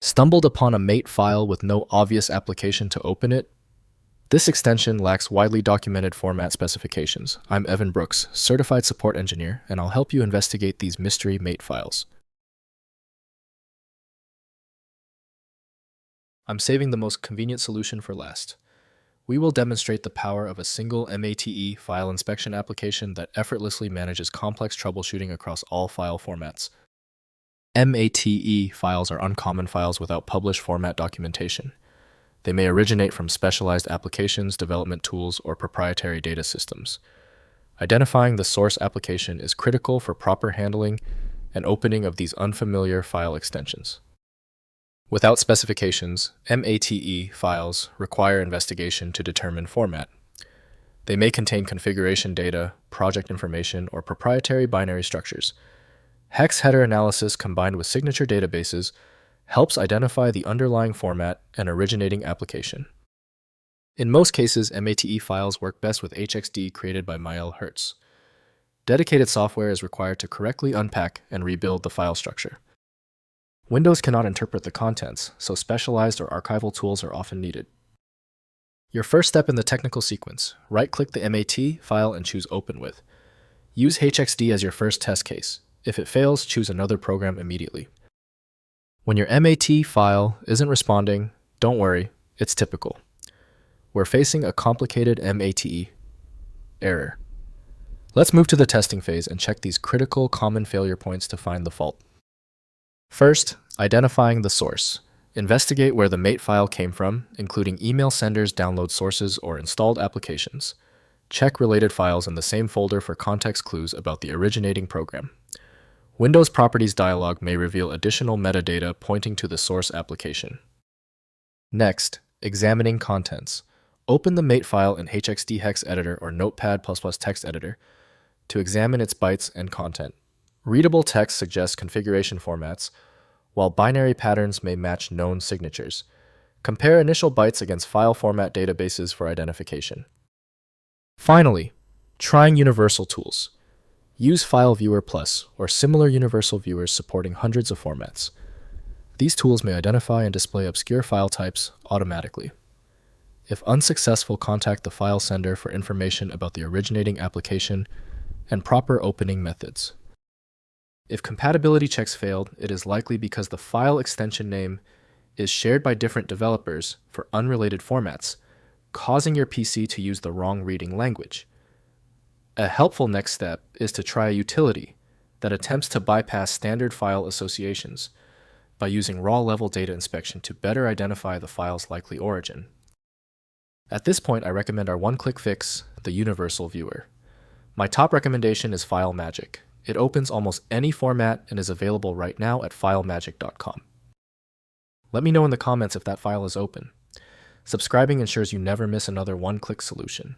Stumbled upon a mate file with no obvious application to open it? This extension lacks widely documented format specifications. I'm Evan Brooks, Certified Support Engineer, and I'll help you investigate these mystery mate files. I'm saving the most convenient solution for last. We will demonstrate the power of a single MATE file inspection application that effortlessly manages complex troubleshooting across all file formats. MATE files are uncommon files without published format documentation. They may originate from specialized applications, development tools, or proprietary data systems. Identifying the source application is critical for proper handling and opening of these unfamiliar file extensions. Without specifications, MATE files require investigation to determine format. They may contain configuration data, project information, or proprietary binary structures. Hex header analysis combined with signature databases helps identify the underlying format and originating application. In most cases, MATE files work best with HXD created by Mael Hertz. Dedicated software is required to correctly unpack and rebuild the file structure. Windows cannot interpret the contents, so specialized or archival tools are often needed. Your first step in the technical sequence: right-click the MATE file and choose Open With. Use HXD as your first test case. If it fails, choose another program immediately. When your MATE file isn't responding, don't worry, it's typical. We're facing a complicated MATE error. Let's move to the testing phase and check these critical common failure points to find the fault. First, identifying the source. Investigate where the mate file came from, including email senders, download sources, or installed applications. Check related files in the same folder for context clues about the originating program. Windows Properties dialog may reveal additional metadata pointing to the source application. Next, examining contents. Open the mate file in HXD hex editor or Notepad++ text editor to examine its bytes and content. Readable text suggests configuration formats, while binary patterns may match known signatures. Compare initial bytes against file format databases for identification. Finally, trying universal tools. Use File Viewer Plus or similar universal viewers supporting hundreds of formats. These tools may identify and display obscure file types automatically. If unsuccessful, contact the file sender for information about the originating application and proper opening methods. If compatibility checks failed, it is likely because the file extension name is shared by different developers for unrelated formats, causing your PC to use the wrong reading language. A helpful next step is to try a utility that attempts to bypass standard file associations by using raw-level data inspection to better identify the file's likely origin. At this point, I recommend our one-click fix, the Universal Viewer. My top recommendation is FileMagick. It opens almost any format and is available right now at filemagick.com. Let me know in the comments if that file is open. Subscribing ensures you never miss another one-click solution.